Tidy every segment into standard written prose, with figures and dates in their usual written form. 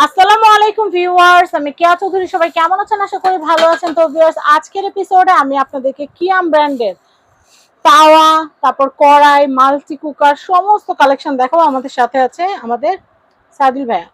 আসসালামু আলাইকুম ভিউয়ার্স, আমি কেয়া চৌধুরী। সবাই কেমন আছেন? আশা করি ভালো আছেন। তো ভিউয়ার্স, আজকের এপিসোডে আমি আপনাদেরকে কিয়াম ব্র্যান্ডের তাওয়া, তারপর কড়াই, মাল্টি কুকার সমস্ত কালেকশন দেখাবো। আমাদের সাথে আছে আমাদের সাদিল ভাইয়া।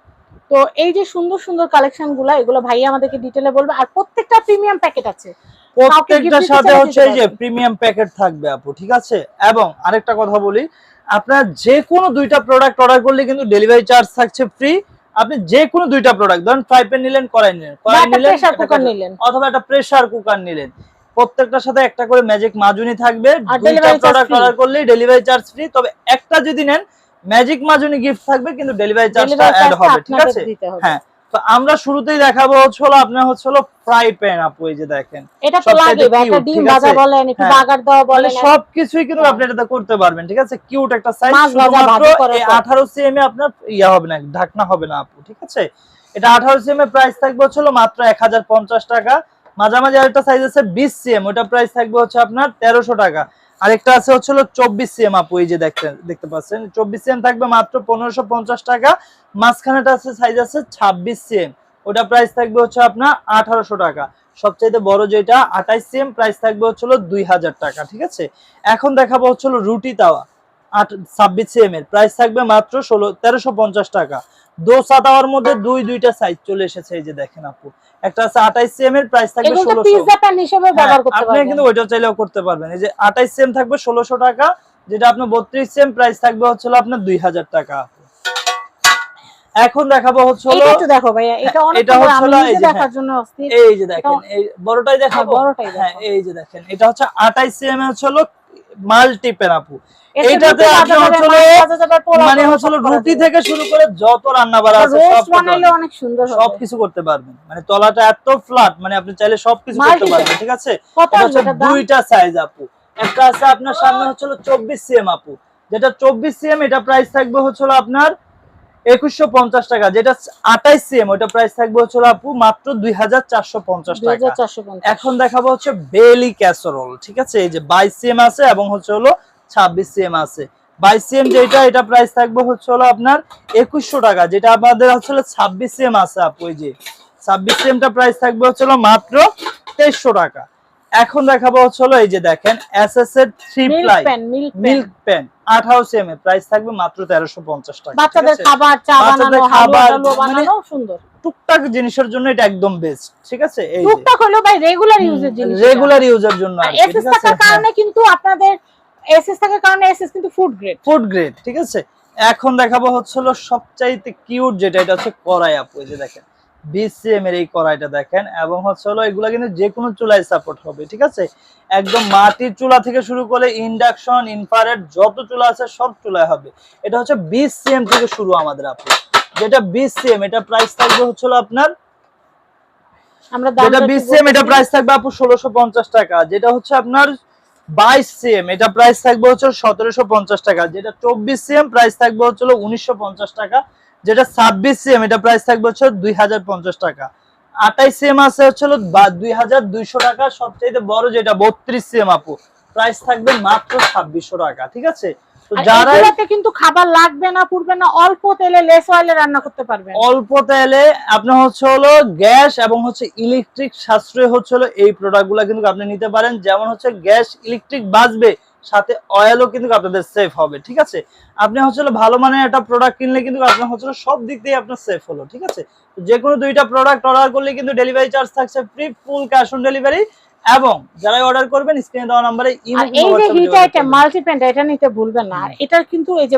তো এই যে সুন্দর সুন্দর কালেকশনগুলো, এগুলো ভাইয়া আমাদেরকে ডিটেইলে বলবে। আর প্রত্যেকটা প্রিমিয়াম প্যাকেট আছে, প্রত্যেকটার সাথে হচ্ছে এই যে প্রিমিয়াম প্যাকেট থাকবে আপু, ঠিক আছে। এবং আরেকটা কথা বলি, আপনার যে কোনো দুইটা প্রোডাক্ট অর্ডার করলে কিন্তু ডেলিভারি চার্জ থাকছে ফ্রি। আপনি যে কোনো দুইটা প্রোডাক্ট, ধরুন ফ্রাই প্যান নিলেন, কড়াই নিলেন, অথবা একটা প্রেসার কুকার নিলেন, প্রত্যেকটার সাথে একটা করে ম্যাজিক মাজুনি থাকবে। দুইটা প্রোডাক্ট অর্ডার করলে ডেলিভারি চার্জ ফ্রি। তবে একটা যদি নেন, ম্যাজিক মাজুনি গিফট থাকবে, কিন্তু ডেলিভারি চার্জটা অ্যাড হবে, ঠিক আছে। হ্যাঁ, তো আমরা শুরুতেই দেখাবো হলো আপনার হলো ফ্রাই প্যান আপু। এই যে দেখেন, এটা তো লাগে, একটা ডিম ভাজা বলেন, একটু বাগার দেওয়া বলেন, সবকিছুই কিন্তু আপনি এটাতে করতে পারবেন, ঠিক আছে। কিউট একটা সাইজ, শুধুমাত্র এই 18 সিএম এ আপনার ইয়া হবে না, ঢাকনা হবে না আপু, ঠিক আছে। এটা 18 সিএম এর প্রাইস থাকবে হলো মাত্র 1050 টাকা। মাঝামাঝি আরেকটা সাইজ আছে 20 সিএম, ওটা প্রাইস থাকবে হচ্ছে আপনার 1300 টাকা। আরেকটা আছে হলো 24 সিএম আপু, এই যে দেখতে পাচ্ছেন 24 সিএম থাকবে মাত্র 1550 টাকা। মাঝখানেটা আছে সাইজ আছে 26 সিএম, ওটা প্রাইস থাকবে হচ্ছে আপনার 1800 টাকা। সবচাইতে বড় যেটা 28 সিএম, প্রাইস থাকবে হলো 2000 টাকা, ঠিক আছে। এখন দেখাবো হলো রুটি তাওয়া 26 সিএম এর, প্রাইস থাকবে মাত্র 1350 টাকা। দোসা তাওয়ার মধ্যে দুইটা সাইজ চলে এসেছে, এই যে দেখেন আপু। একটা আছে 28 সিএম এর, প্রাইস থাকবে 1600। পিজ্জা প্যান হিসেবে ব্যবহার করতে পারবেন, আপনি কিন্তু ওইটাও চাইলেও করতে পারবেন। এই যে 28 সিএম থাকবে 1600 টাকা, যেটা আপনার 32 সিএম, প্রাইস থাকবে হলো আপনার 2000 টাকা। এখন দেখাবো হলো, একটু দেখো ভাইয়া, এটা অনেক হলো এই যে দেখার জন্য অস্থির। এই যে দেখেন, এই বড়টাই দেখাবো। হ্যাঁ, এই যে দেখেন, এটা হচ্ছে 28 সিএম এর হলো মাল্টি প্যান আপু। এইটাতে আপনি মানে রুটি থেকে শুরু করে যত রান্না বাড়া আছে সব বানাইলে অনেক সুন্দর হবে, সবকিছু করতে পারবেন। মানে তলাটা এত ফ্ল্যাট, মানে আপনি চাইলে সবকিছু করতে পারবেন, ঠিক আছে। এটা হচ্ছে দুইটা সাইজ আপু। একটা আছে আপনার সামনে হলো 24 সিএম আপু, যেটা 24 সিএম, এটা প্রাইস থাকবে হলো আপনার 2150 টাকা। যেটা 28 সিএম, ওটা প্রাইস থাকবে হলো আপু মাত্র 2450 টাকা। এখন দেখাবো হচ্ছে বেলি ক্যাসারোল, ঠিক আছে। এই যে 22 সিএম আছে এবং হলো 26 সিএম আছে। 22 সিএম যেটা, এটা প্রাইস থাকবে হলো আপনার 2100 টাকা। যেটা আমাদের হলো 26 সিএম আছে আপু, এই যে 26 সিএমটা প্রাইস থাকবে হলো মাত্র 2300 টাকা। এখন দেখাবো হলো এই যে দেখেন এসএস এর 3 প্লাই মিল্ক প্যান 18 সিএম এর, প্রাইস থাকবে মাত্র 1350 টাকা। বাচ্চাদের খাবার, চা বানানো, হালুয়া বানানো, সুন্দর টুকটাক জিনিসের জন্য এটা একদম বেস্ট, ঠিক আছে। এই যে টুকটাক হলো ভাই রেগুলার ইউজের জিনিস, রেগুলার ইউজার জন্য আর এসএস থাকার কারণে কিন্তু আপনাদের এসএস থাকার কারণে এসএস কিন্তু ফুড গ্রেড, ঠিক আছে। এখন দেখাবো হলো সবচাইতে কিউট যেটা, এটা হচ্ছে কড়াই আপু। এই যে দেখেন 20 সিএম এর এই কড়াইটা দেখেন, এবং হলো এগুলা কিন্তু যে কোনো চুলায় সাপোর্ট হবে, ঠিক আছে। একদম মাটির চুলা থেকে শুরু করে ইন্ডাকশন, ইনফ্রারেড যত চুলা আছে সব চুলায় হবে। এটা হচ্ছে 20 সিএম থেকে শুরু আমাদের আপু। যেটা 20 সিএম, এটা প্রাইস থাকবে হলো আপনার, যেটা 20 সিএম এটা প্রাইস থাকবে আপু 1650 টাকা। যেটা হচ্ছে আপনার 22 সিএম, এটা প্রাইস থাকবে হচ্ছে 1750 টাকা। যেটা 24 সিএম, প্রাইস থাকবে হলো 1950 টাকা। যেটা 26 সিএম, এটা প্রাইস থাকবে হচ্ছে 2050 টাকা। 28 সিএম আছে হলো 2200 টাকা। সবচেয়ে বড় যেটা 32 সিএম আপু, প্রাইস থাকবে মাত্র 2600 টাকা, ঠিক আছে। তো যারা কিন্তু খাবার লাগবে না, পুড়বে না, অল্প তেলে লেস অয়েলে রান্না করতে পারবেন। অল্প তেলে আপনার হলো গ্যাস এবং ইলেকট্রিক সাশ্রয় হলো এই প্রোডাক্টগুলো কিন্তু আপনি নিতে পারেন। যেমন গ্যাস ইলেকট্রিক বাঁচবে, সাথে অয়েলও কিন্তু আপনাদের সেফ হবে, ঠিক আছে। আপনি ভালো মানের একটা প্রোডাক্ট কিনলে কিন্তু আপনার সব দিক দিয়ে আপনার সেফ হলো, ঠিক আছে। যে কোনো দুইটা প্রোডাক্ট অর্ডার করলে কিন্তু ডেলিভারি চার্জ থাকছে free, full cash on delivery. এবং যারা অর্ডার করবেন স্ক্রিনে দেওয়া নম্বরে এই যে হিট আইটেম মাল্টি প্যান, এটা নিতে ভুলবেন না। আর এটা কিন্তু এই যে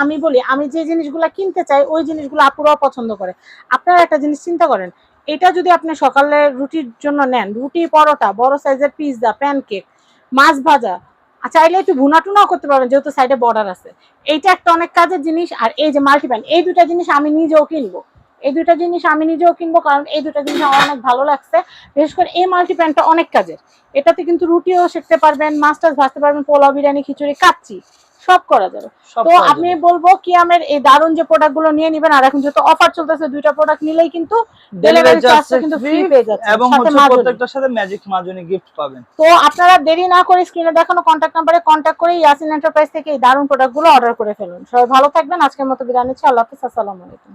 আমি বলি, আমি যে জিনিসগুলো কিনতে চাই ওই জিনিসগুলো আপুরাও পছন্দ করে। আপনারা একটা জিনিস চিন্তা করেন, এটা যদি আপনি সকালে রুটির জন্য নেন, রুটি, পরোটা, বড় সাইজের পিৎজা, প্যানকেক, মাছ ভাজা, চাইলে একটু ভুনা টুনাও করতে পারবেন, যেহেতু সাইডে বর্ডার আছে। এইটা একটা অনেক কাজের জিনিস। আর এই যে মাল্টি প্যান, এই দুটা জিনিস আমি নিজেও কিনবো, কারণ এই দুটা জিনিস আমার অনেক ভালো লাগছে। বিশেষ করে এই মাল্টি প্যানটা অনেক কাজের। এটাতে কিন্তু রুটিও সেকতে পারবেন, মাছ টাছ ভাজতে পারবেন, পোলাও, বিরিয়ানি, খিচুড়ি, কাচ্চি সব করা যাবে। তো আমি বলবো কিয়ামের এই দারুণ যে প্রোডাক্ট গুলো নিয়ে নিবেন। আর এখন যেহেতু অফার চলতেছে, দুইটা প্রোডাক্ট নিলেই কিন্তু ডেলিভারি চার্জটা কিন্তু ফ্রি পেয়ে যাচ্ছেন, এবং প্রত্যেকটার সাথে ম্যাজিক মাজুনি গিফট পাবেন। তো আপনারা দেরি না করে স্ক্রিনে দেখানো কন্টাক্ট নম্বরে কন্টাক্ট করে ইয়াসিন এন্টারপ্রাইজ থেকে এই দারুণ প্রোডাক্ট গুলো অর্ডার করে ফেলুন। সবাই ভালো থাকবেন। আজকের মতো বিদায় নিচ্ছি। আল্লাহ হাফেজ। আসসালামু আলাইকুম।